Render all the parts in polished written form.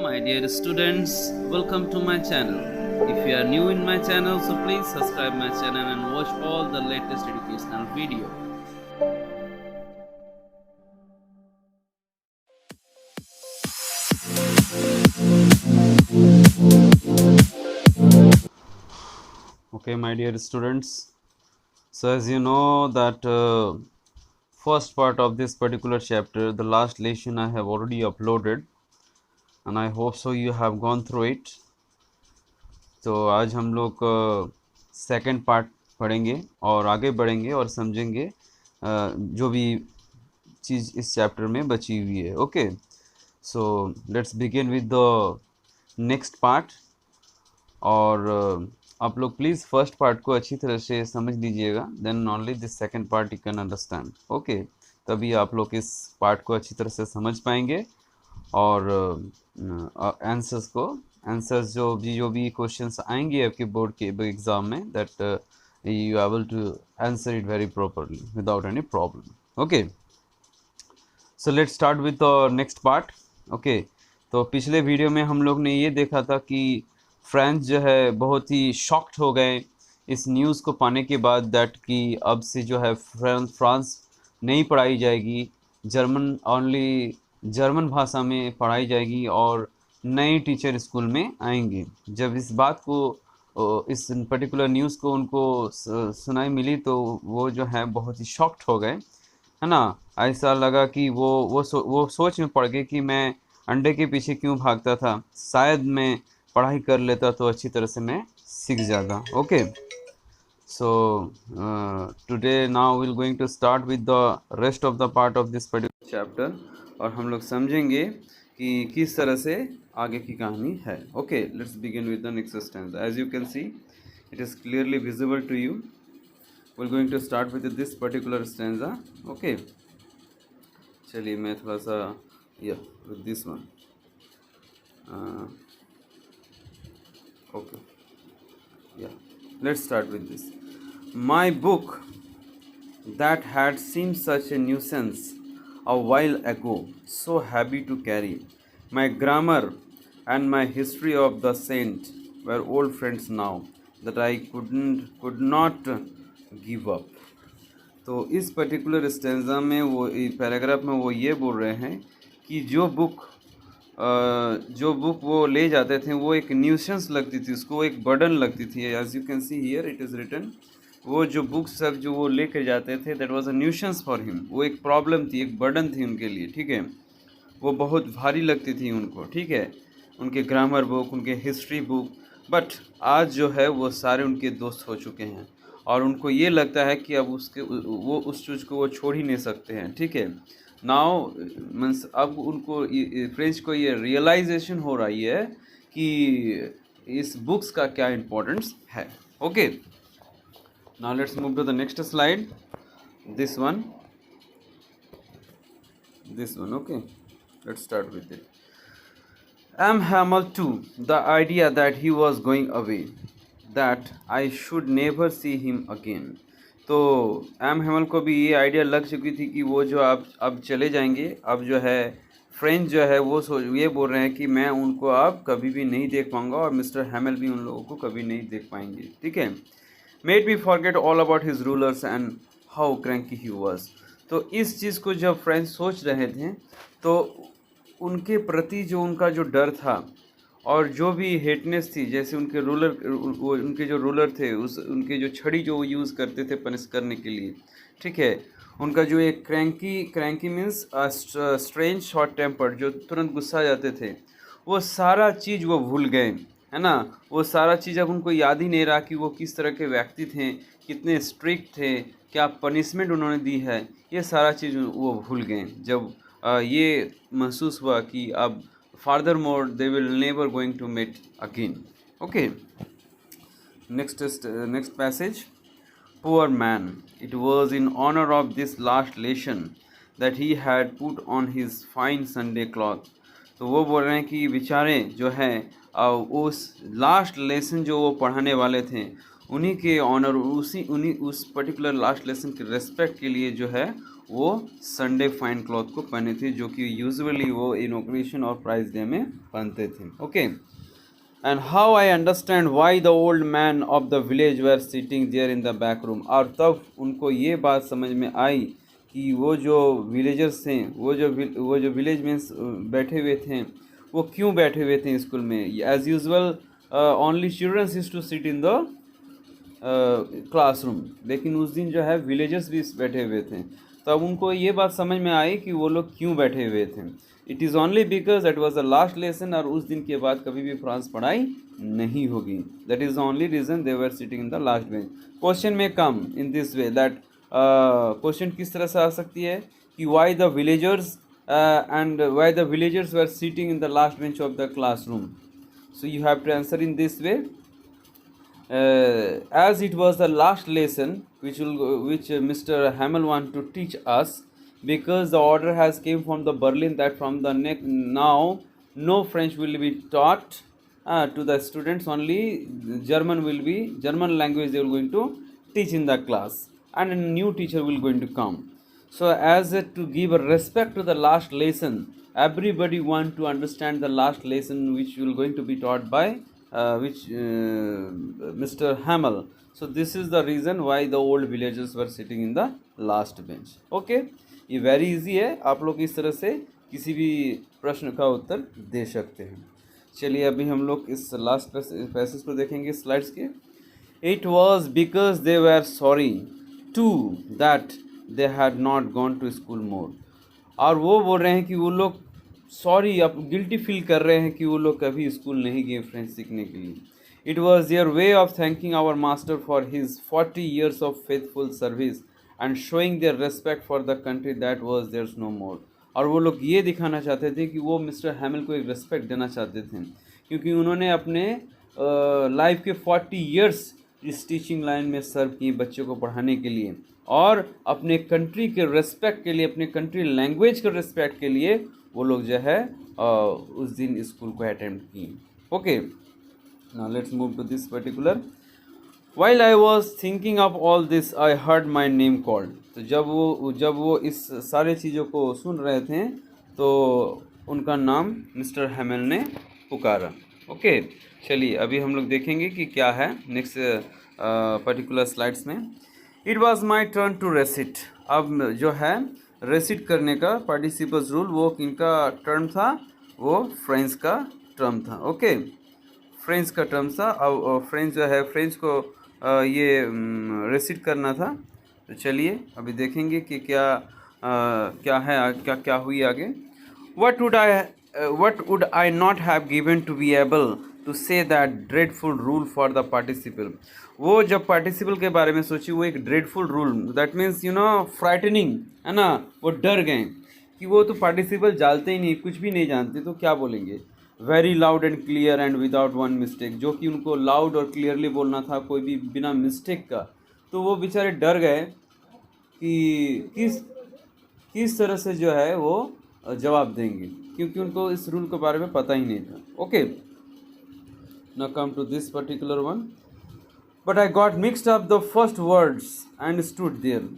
my dear students, welcome to my channel. If you are new in my channel, so please subscribe my channel and watch all the latest educational video. Okay, my dear students, so as you know that first part of this particular chapter, the last lesson I have already uploaded, and I hope so you have gone through it. तो आज हम लोग second part पढ़ेंगे और आगे बढ़ेंगे और समझेंगे जो भी चीज़ इस चैप्टर में बची हुई है. Okay, so let's begin with the next part. और आप लोग प्लीज़ फर्स्ट पार्ट को अच्छी तरह से समझ लीजिएगा, then only this second part you can understand. Okay, तभी आप लोग इस पार्ट को अच्छी तरह से समझ पाएंगे और आंसर्स जो भी क्वेश्चंस आएंगे आपके बोर्ड के एग्ज़ाम में, that you able to answer it very properly without any problem. Okay, so let's start with the next part. Okay, तो पिछले वीडियो में हम लोग ने ये देखा था कि फ्रेंच जो है बहुत ही शॉक्ड हो गए इस न्यूज़ को पाने के बाद, दैट कि अब से जो है फ्रांस नहीं पढ़ाई जाएगी, जर्मन भाषा में पढ़ाई जाएगी और नए टीचर स्कूल में आएंगे. जब इस बात को इस पर्टिकुलर न्यूज़ को उनको सुनाई मिली तो वो जो है बहुत ही शॉक्ड हो गए, है ना. ऐसा लगा कि वो सोच में पड़ गए कि मैं अंडे के पीछे क्यों भागता था, शायद मैं पढ़ाई कर लेता तो अच्छी तरह से मैं सीख जाता. Okay, so today now will going to start with the rest of the part of this particular chapter, और हम लोग समझेंगे कि किस तरह से आगे की कहानी है. Okay, let's begin with the next stanza. As you can see it is clearly visible to you. We are going to start with this particular stanza. Okay, चलिए मैं थोड़ा सा with this one. Okay, yeah, let's start with this. My book that had seemed such a nuisance a while ago, so heavy to carry. My grammar and my history of the saint were old friends now that I could not give up. तो इस particular stanza में वो paragraph में वो ये बोल रहे हैं कि जो बुक वो ले जाते थे वो एक न्यूसेंस लगती थी, उसको एक बर्डन लगती थी. As you can see here it is written, वो जो बुक्स सब जो वो लेकर जाते थे, that was a nuisance for him. वो एक प्रॉब्लम थी, एक बर्डन थी उनके लिए. ठीक है, वो बहुत भारी लगती थी उनको. ठीक है, उनके ग्रामर बुक, उनके हिस्ट्री बुक. बट आज जो है वो सारे उनके दोस्त हो चुके हैं और उनको ये लगता है कि अब वो उस चीज़ को वो छोड़ ही नहीं सकते हैं. ठीक है, नाउ मीन्स अब उनको फ्रेंच को ये रियलाइजेशन हो रही है कि इस बुक्स का क्या इम्पोर्टेंस है. Okay, now let's move to the next slide. This one. Okay, let's start with it. M. Hamel too, the idea that he was going away, that I should never see him again. तो M Hemal को भी ये idea लग चुकी थी कि वो जो अब चले जाएंगे. अब जो है फ्रेंच जो है वो ये बोल रहे हैं कि मैं उनको अब कभी भी नहीं देख पाऊंगा और मिस्टर हेमल भी उन लोगों को कभी नहीं देख पाएंगे. ठीक है, made me forget all about his rulers and how cranky he was. तो इस चीज़ को जब फ्रेंच सोच रहे थे तो उनके प्रति जो उनका जो डर था और जो भी हेटनेस थी, जैसे उनके जो रूलर थे, उनके जो छड़ी जो वो यूज़ करते थे पनिश करने के लिए. ठीक है, उनका जो एक cranky means strange short temper, जो तुरंत गुस्सा जाते थे, वो सारा चीज़ वो भूल गए, है ना. वो सारा चीज़ अब उनको याद ही नहीं रहा कि वो किस तरह के व्यक्ति थे, कितने स्ट्रिक्ट थे, क्या पनिशमेंट उन्होंने दी है, ये सारा चीज़ वो भूल गए. जब ये महसूस हुआ कि अब further more they will never going to meet again. Okay, next passage. Poor man, it was in honour of this last lesson that he had put on his fine Sunday cloth. तो वो बोल रहे हैं कि बेचारे जो हैं उस लास्ट लेसन जो वो पढ़ाने वाले थे उन्हीं के ऑनर, उस पर्टिकुलर लास्ट लेसन के रेस्पेक्ट के लिए जो है वो संडे फाइन क्लॉथ को पहने थे, जो कि यूजुअली वो इनॉग्रेशन और प्राइज डे में पहनते थे। Okay, and how I understand why the old man of the village were sitting there in the back room. और तब उनको ये बात समझ में आई कि वो जो विलेजर्स हैं, वो जो विलेज में बैठे हुए थे, वो क्यों बैठे हुए थे स्कूल में। As usual only childrens used to sit in the classroom, लेकिन उस दिन जो है विलेजर्स भी बैठे हुए थे। तब उनको ये बात समझ में आई कि वो लोग क्यों बैठे हुए थे। It is only because that was the last lesson, और उस दिन के बाद कभी भी फ्रांस पढ़ाई नहीं होगी। That is the only reason they were sitting in the last bench. Question में come in this way that, question किस तरह से आ सकती है कि why the villagers were sitting in the last bench of the classroom. So you have to answer in this way, as it was the last lesson which Mr. Hamel want to teach us, because the order has came from the Berlin that from the now no French will be taught to the students, only German language they are going to teach in the class, and a new teacher will going to come. So as to give a respect to the last lesson, everybody want to understand the last lesson which will going to be taught by Mr. Hamel. So this is the reason why the old villagers were sitting in the last bench. Okay, ये very easy है, आप लोग इस तरह से किसी भी प्रश्न का उत्तर दे सकते हैं। चलिए अभी हम लोग इस लास्ट पैसेज को देखेंगे स्लाइड्स के। It was because they were sorry to that they had not gone to school more. और वो बोल रहे हैं कि वो लोग सॉरी, अब गिल्टी फील कर रहे हैं कि वो लोग कभी स्कूल नहीं गए फ्रेंच सीखने के लिए। It was their way of thanking our master for his 40 years of faithful service and showing their respect for the country that was there no more. और वो लोग ये दिखाना चाहते थे कि वो मिस्टर हैमिल को एक रेस्पेक्ट देना चाहते थे, क्योंकि उन्होंने अपने लाइफ के 40 years इस टीचिंग लाइन में सर्व किए बच्चों को पढ़ाने के लिए, और अपने कंट्री के रेस्पेक्ट के लिए, अपने कंट्री लैंग्वेज के रेस्पेक्ट के लिए वो लोग जो है उस दिन स्कूल को अटेम्प्ट किए। Okay, now let's move to this particular. While I was thinking of all this I heard my name called. तो जब वो इस सारे चीज़ों को सुन रहे थे तो उनका नाम मिस्टर हैमेल ने पुकारा। ओके, चलिए अभी हम लोग देखेंगे कि क्या है नेक्स्ट पर्टिकुलर स्लाइड्स में। It was my turn to recite. अब जो है रेसिट करने का पार्टिसिपल्स रूल, वो किनका टर्म था, वो फ्रेंच का टर्म था। ओके, फ्रेंच का टर्म था। अब फ्रेंच जो है, फ्रेंच को ये रेसिट करना था। तो चलिए अभी देखेंगे कि क्या है, क्या हुई आगे। What would I not have given to be able to say that dreadful rule for the participle। वो जब पार्टिसिपल के बारे में सोची, वो एक dreadful rule, that means frightening है ना। वो डर गए कि वो तो पार्टिसिपल जानते ही नहीं, कुछ भी नहीं जानते, तो क्या बोलेंगे। Very loud and clear and without one mistake, जो कि उनको लाउड और क्लियरली बोलना था, कोई भी बिना मिस्टेक का। तो वो बेचारे डर गए कि किस तरह से जो है वो जवाब देंगे, क्योंकि उनको इस रूल के बारे में पता ही नहीं था। Okay, now come to this particular one. But I got mixed up the first words and stood there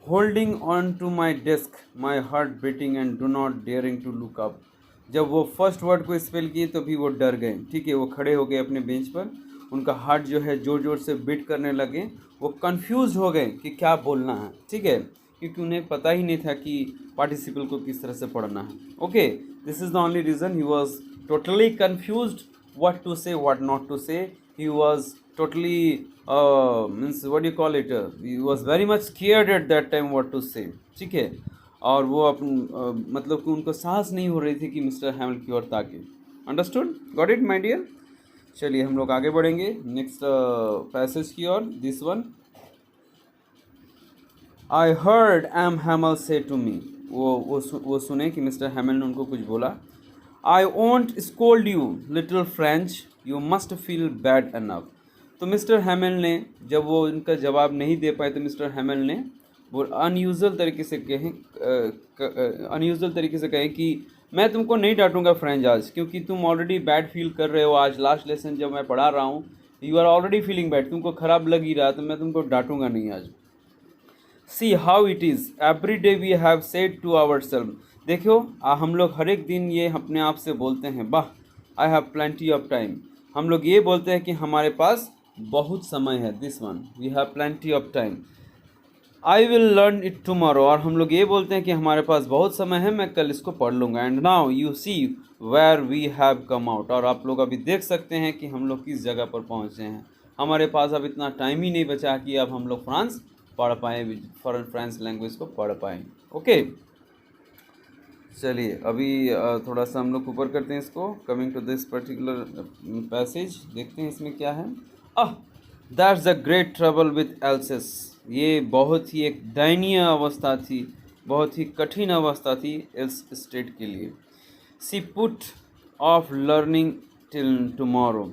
holding on to my desk, my heart beating and do not daring to look up. जब वो first word को spell किए तो भी वो डर गए। ठीक है, वो खड़े हो गए अपने बेंच पर, उनका हार्ट जो है जोर जोर से बीट करने लगे, वो कंफ्यूज हो गए कि क्या बोलना है। ठीक है, क्योंकि उन्हें पता ही नहीं था कि पार्टिसिपल को किस तरह से पढ़ना है। Okay, this is the only reason he was totally confused what to say what not to say. He was totally means what you call it, he was very much scared at that time what to say. ठीक है, और वो मतलब कि उनको साहस नहीं हो रही थी कि मिस्टर हैमिल की ओर ताके। Understood, got it my dear. चलिए हम लोग आगे बढ़ेंगे नेक्स्ट पैसेज की ओर। This one, I heard M Hamel say to मी। वो सुने कि मिस्टर हैमिल ने उनको कुछ बोला। I won't scold you little French, you must feel bad enough. तो मिस्टर हैमिल ने जब वो उनका जवाब नहीं दे पाए तो मिस्टर हैमिल ने वो अनयूजुअल तरीके से कहें कि मैं तुमको नहीं डांटूंगा फ्रेंच आज, क्योंकि तुम ऑलरेडी बैड फील कर रहे हो। आज लास्ट लेसन जब मैं पढ़ा रहा हूँ you are already feeling bad, तुमको खराब लग ही रहा, तो मैं तुमको डांटूंगा नहीं आज। See how it is every day we have said to our self, देखो हम लोग हर एक दिन ये अपने आप से बोलते हैं, वाह I have plenty of time, हम लोग ये बोलते हैं कि हमारे पास बहुत समय है, this one we have plenty of time, I will learn it tomorrow, और हम लोग ये बोलते हैं कि हमारे पास बहुत समय है, मैं कल इसको पढ़ लूँगा। And now you see where we have come out, और आप लोग अभी देख सकते हैं कि हम लोग किस जगह पर पहुँचे हैं। हमारे पास अब इतना टाइम ही नहीं बचा कि अब हम लोग फ्रांस पढ़ पाएँ, फ्रेंच लैंग्वेज को पढ़ पाएँ। ओके चलिए अभी थोड़ा सा हम लोग ऊपर करते हैं इसको। Coming to this particular passage, देखते हैं इसमें क्या है। That's the great trouble with Alsace, ये बहुत ही एक दयनीय अवस्था थी, बहुत ही कठिन अवस्था थी एल्स स्टेट के लिए। See put off learning till tomorrow,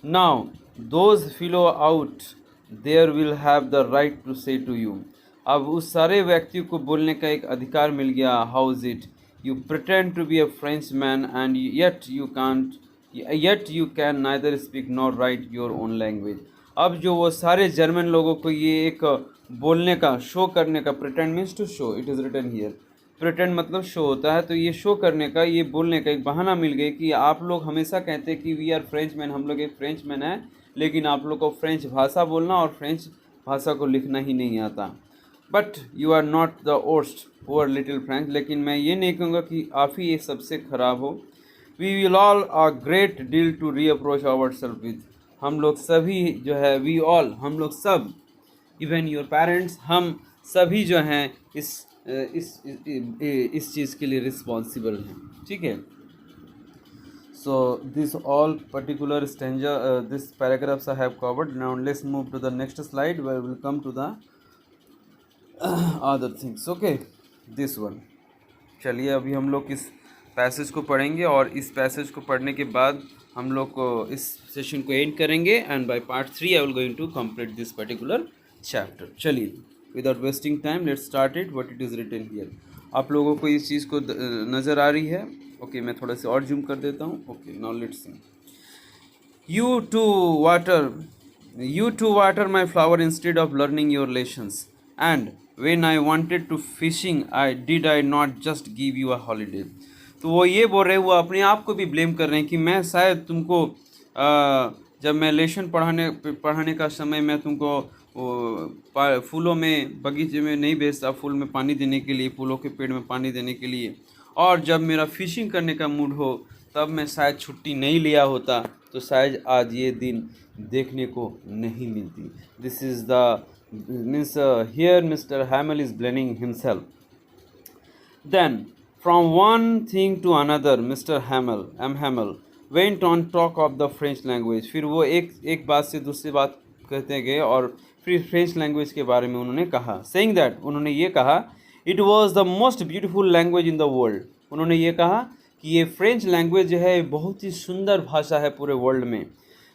now those fellows out there will have the right to say to you, अब उस सारे व्यक्ति को बोलने का एक अधिकार मिल गया। How is it you pretend to be a French man and yet you can neither speak nor write your own language, अब जो वो सारे जर्मन लोगों को ये एक बोलने का, शो करने का, pretend means to show, it is written here, pretend मतलब शो होता है, तो ये शो करने का, ये बोलने का एक बहाना मिल गया कि आप लोग हमेशा कहते हैं कि वी आर फ्रेंच मैन, हम लोग एक फ्रेंच मैन है, लेकिन आप लोग को फ्रेंच भाषा बोलना और फ्रेंच भाषा को लिखना ही नहीं आता। But you are not the worst poor little French, लेकिन मैं ये नहीं कहूँगा कि आप ही ये सबसे ख़राब हो। We will all a great deal to reproach our self with, हम लोग सभी जो है, वी ऑल हम लोग सब, इवन योर पेरेंट्स, हम सभी जो हैं इस चीज़ के लिए रिस्पॉन्सिबल हैं, ठीक है। So this all particular stanza, this paragraphs I have covered. Now let's move to the next slide where we'll come to the other things. Okay, this one. चलिए अभी हम लोग इस पैसेज को पढ़ेंगे और इस पैसेज को पढ़ने के बाद हम लोग को इस सेशन को एंड करेंगे and by part 3 I will going to complete this particular chapter. चलिए without wasting time let's start it what it is written here. आप लोगों को इस चीज़ को नज़र आ रही है? ओके मैं थोड़ा सा और जूम कर देता हूँ। Okay now let's see. You to water my flower instead of learning your lessons and when I wanted to fishing I not just give you a holiday. तो वो ये बोल रहे हैं, वो अपने आप को भी ब्लेम कर रहे हैं कि मैं शायद तुमको जब मैं लेसन पढ़ाने का समय मैं तुमको फूलों में, बगीचे में नहीं भेजता फूल में पानी देने के लिए, फूलों के पेड़ में पानी देने के लिए, और जब मेरा फिशिंग करने का मूड हो तब मैं शायद छुट्टी नहीं लिया होता, तो शायद आज ये दिन देखने को नहीं मिलती। This is the means here mister Hamel is blaming himself. Then from one thing to another mister Hamel went on talk of the French language, फिर वो एक बात से दूसरी बात कहते गए और फिर फ्रेंच लैंग्वेज के बारे में उन्होंने कहा। सेइंग दैट, उन्होंने ये कहा it was the most beautiful language in the world, उन्होंने ये कहा कि ये फ्रेंच लैंग्वेज जो है बहुत ही सुंदर भाषा है पूरे वर्ल्ड में।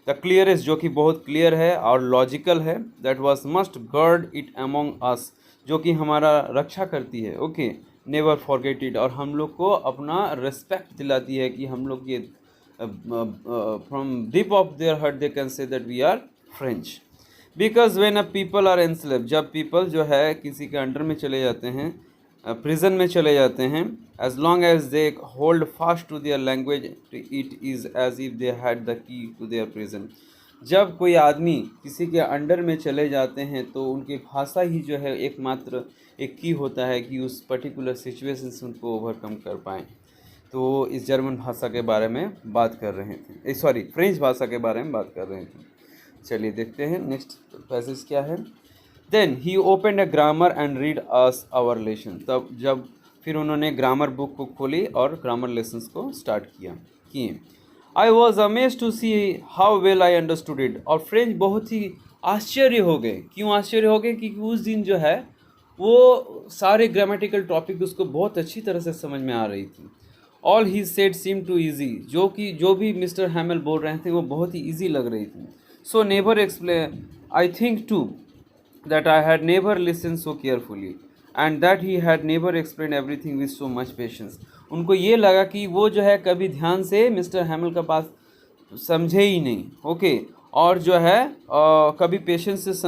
द क्लियरेस्ट, जो कि बहुत क्लियर है और लॉजिकल है। That was must guard it among us, जो कि हमारा रक्षा करती है। ओके नेवर फॉरगेट इट, और हम लोग को अपना रिस्पेक्ट दिलाती है कि हम लोग ये from deep of their heart they can say that we are French. Because when a people are enslaved, जब पीपल जो है किसी के अंडर में चले जाते हैं, प्रिजन में चले जाते हैं, as long as they hold fast to their language it is as if they had the key to their prison. जब कोई आदमी किसी के अंडर में चले जाते हैं तो उनकी भाषा ही जो है एकमात्र एक की होता है कि उस पर्टिकुलर सिचुएशन से उनको ओवरकम कर पाएँ। तो इस जर्मन भाषा के बारे में बात कर रहे थे, सॉरी फ्रेंच भाषा के बारे में बात कर रहे थे। चलिए देखते हैं नेक्स्ट पैसेज क्या है। Then he opened a grammar and read us our lesson, तब जब फिर उन्होंने ग्रामर बुक को खोली और ग्रामर लेसन्स को स्टार्ट किए। I was amazed to see how well I understood it, और फ्रेंच बहुत ही आश्चर्य हो गए। क्यों आश्चर्य हो गए? क्योंकि उस दिन जो है वो सारे ग्रामेटिकल टॉपिक उसको बहुत अच्छी तरह से समझ में आ रही थी। All he said seem too easy, जो भी मिस्टर हैमल बोल रहे थे वो बहुत ही ईजी लग रही थी। So never explain, I think too that I had never listened so carefully and that he had never explained everything with so much patience। उनको ये लगा कि वो जो है कभी ध्यान से मिस्टर हैमल का बात समझे ही नहीं। ओके और जो है कभी पेशेंस से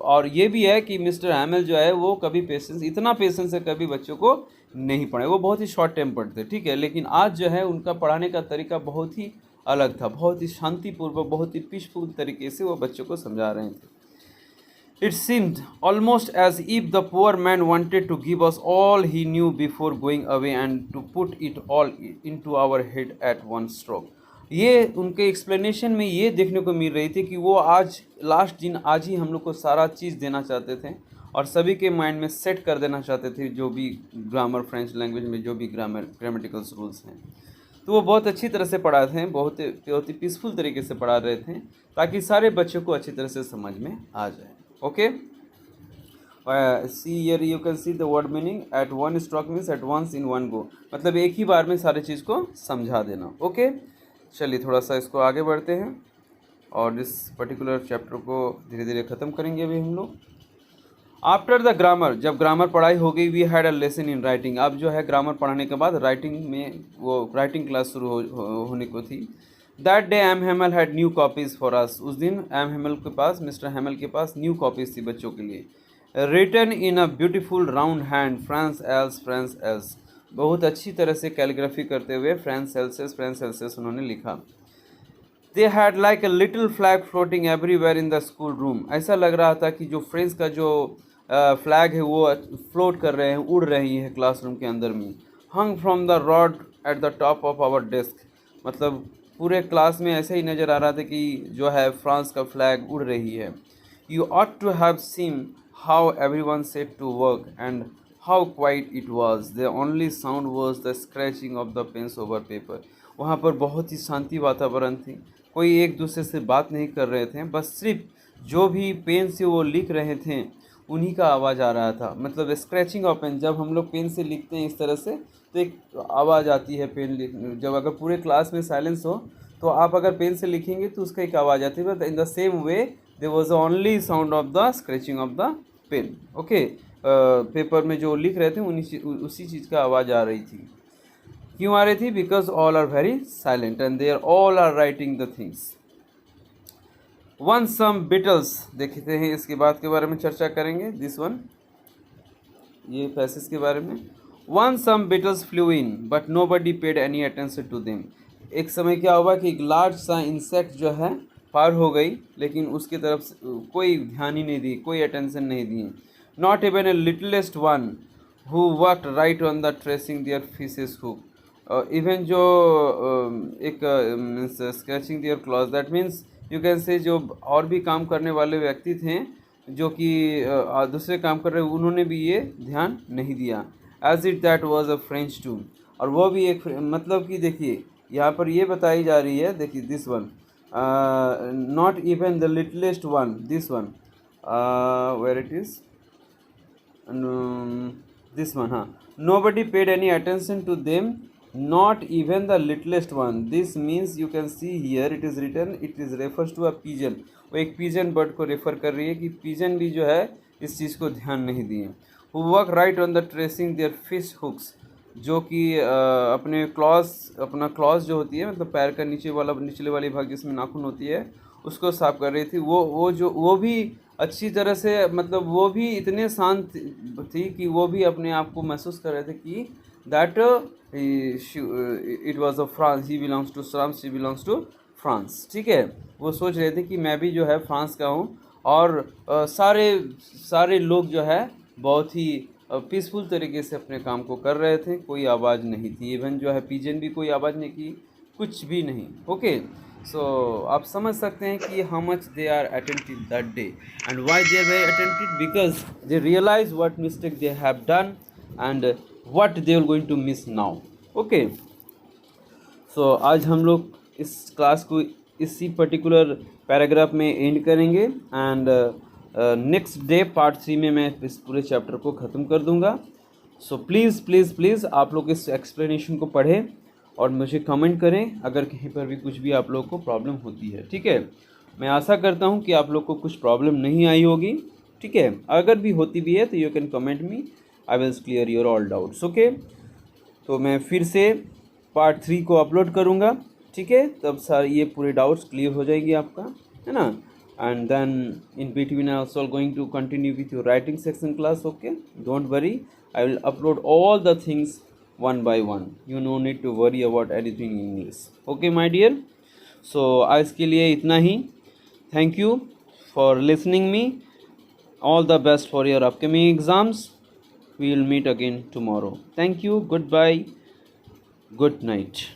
और ये भी है कि मिस्टर हैमल जो है वो कभी पेशेंस, इतना पेशेंस है कभी बच्चों को नहीं पढ़े। वो बहुत ही शॉर्ट टेम्पर्ड थे, ठीक है, लेकिन आज जो है उनका पढ़ाने का तरीका बहुत ही अलग था, बहुत ही शांतिपूर्वक, बहुत ही पीसफुल तरीके से वो बच्चों को समझा रहे थे। It seemed almost as if the poor man wanted to give us all he knew before going away and to put it all into our head at one stroke. ये उनके एक्सप्लेनेशन में ये देखने को मिल रही थी कि वो आज लास्ट दिन आज ही हम लोग को सारा चीज़ देना चाहते थे और सभी के माइंड में सेट कर देना चाहते थे, जो भी ग्रामर, फ्रेंच लैंग्वेज में जो भी ग्रामेटिकल्स रूल्स हैं। तो वो बहुत अच्छी तरह से पढ़ाते हैं, बहुत ही पीसफुल तरीके से पढ़ा रहे थे ताकि सारे बच्चों को अच्छी तरह से समझ में आ जाए। Okay, see here you can see the word meaning at one stroke means at once in one go, मतलब एक ही बार में सारी चीज़ को समझा देना। ओके, चलिए थोड़ा सा इसको आगे बढ़ते हैं और इस पर्टिकुलर चैप्टर को धीरे धीरे ख़त्म करेंगे अभी हम लोग। आफ्टर द ग्रामर, जब ग्रामर पढ़ाई हो गई, we had a lesson in writing. अब जो है ग्रामर पढ़ाने के बाद राइटिंग में वो राइटिंग क्लास शुरू होने को थी। That day M Hamel had new copies for us. उस दिन एम हेमल के पास, मिस्टर हेमल के पास न्यू कॉपीज़ थी बच्चों के लिए। Written in a beautiful round hand, France Alsace. बहुत अच्छी तरह से कैलीग्राफी करते हुए फ्रांस एल्सेस उन्होंने लिखा। They had like a little flag floating everywhere in the school room. ऐसा लग रहा था कि जो फ्रेंच का जो फ्लैग है वो फ्लोट कर रहे हैं, उड़ रही है क्लासरूम के अंदर में। Hung from the rod at the top of our desk, मतलब पूरे क्लास में ऐसे ही नज़र आ रहा था कि जो है फ्रांस का फ्लैग उड़ रही है। You ought to have seen how everyone set to work and how quiet it was. The only sound was the scratching of the pens over paper. वहाँ पर बहुत ही शांति वातावरण थी, कोई एक दूसरे से बात नहीं कर रहे थे, बस सिर्फ जो भी पेन से वो लिख रहे थे उन्हीं का आवाज़ आ रहा था। मतलब स्क्रैचिंग ऑफ पेन, जब हम लोग पेन से लिखते हैं इस तरह से तो एक आवाज़ आती है पेन जब अगर पूरे क्लास में साइलेंस हो तो आप अगर पेन से लिखेंगे तो उसका एक आवाज़ आती है। In the same way there was only sound of the scratching of the pen. Okay, paper में जो लिख रहे थे उसी चीज़ का आवाज़ आ रही थी। क्यों आ रही थी? Because all are very silent and they are all are writing the things. One some beetles, देखते हैं इसके बाद के बारे में चर्चा करेंगे। दिस वन, ये पैसेज के बारे में। One some beetles flew in but nobody paid any attention to them. एक समय क्या हुआ कि एक लार्ज सा इंसेक्ट जो है पार हो गई, लेकिन उसकी तरफ कोई ध्यान ही नहीं दी, कोई अटेंशन नहीं दिए। Not even a littlest one who worked right on the tracing their fishes hook. Even जो एक sketching their claws, that means you can say जो और भी काम करने वाले व्यक्ति थे जो कि दूसरे काम कर रहे, उन्होंने भी ये ध्यान नहीं दिया। As it that was a French too, और वो भी एक, मतलब कि देखिए यहाँ पर ये बताई जा रही है, देखिए this one, not even the littlest one, this one, where it is, this one, हाँ, nobody paid any attention to them, not even the littlest one. This means you can see here it is written, it is refers to a pigeon. वो एक pigeon bird को refer कर रही है कि pigeon भी जो है इस चीज़ को ध्यान नहीं दिए। Who work right on the tracing their fish hooks, जो कि अपना क्लॉज जो होती है, मतलब पैर का निचले वाली भाग जिसमें नाखून होती है, उसको साफ कर रही थी। वो भी अच्छी तरह से, मतलब वो भी इतने शांत थी कि वो भी अपने आप को महसूस कर रहे थे कि that it was a France, he belongs to France, she belongs to France. ठीक है, वो सोच रहे थे कि मैं भी जो है फ्रांस का हूँ। और सारे लोग जो है बहुत ही पीसफुल तरीके से अपने काम को कर रहे थे, कोई आवाज़ नहीं थी। इवन जो है पिजन भी कोई आवाज़ नहीं की, कुछ भी नहीं। ओके, सो आप समझ सकते हैं कि how much they are attentive that day and why they are attentive, because they realise what mistake they have done and what they are going to miss now. Okay, so आज हम लोग इस class को इसी particular paragraph में end करेंगे एंड next day part 3 में मैं इस पूरे चैप्टर को ख़त्म कर दूंगा। सो प्लीज़ आप लोग इस एक्सप्लेनेशन को पढ़ें और मुझे कमेंट करें अगर कहीं पर भी कुछ भी आप लोग को प्रॉब्लम होती है। ठीक है, मैं आशा करता हूं कि आप लोग को कुछ प्रॉब्लम नहीं आई होगी। ठीक है, अगर भी होती भी है तो you can comment me, I will clear your all doubts. Okay, तो मैं फिर से पार्ट 3 को अपलोड करूँगा। ठीक है, तब सारे ये पूरे डाउट्स क्लियर हो जाएंगे आपका। है ना. And then in between I also going to continue with your writing section class. Okay, don't worry, I will upload all the things one by one. You no need to worry about anything in English. Okay my dear, so आज के लिए इतना ही. Thank you for listening me. All the best for your upcoming exams. We will meet again tomorrow. Thank you. Goodbye. Good night.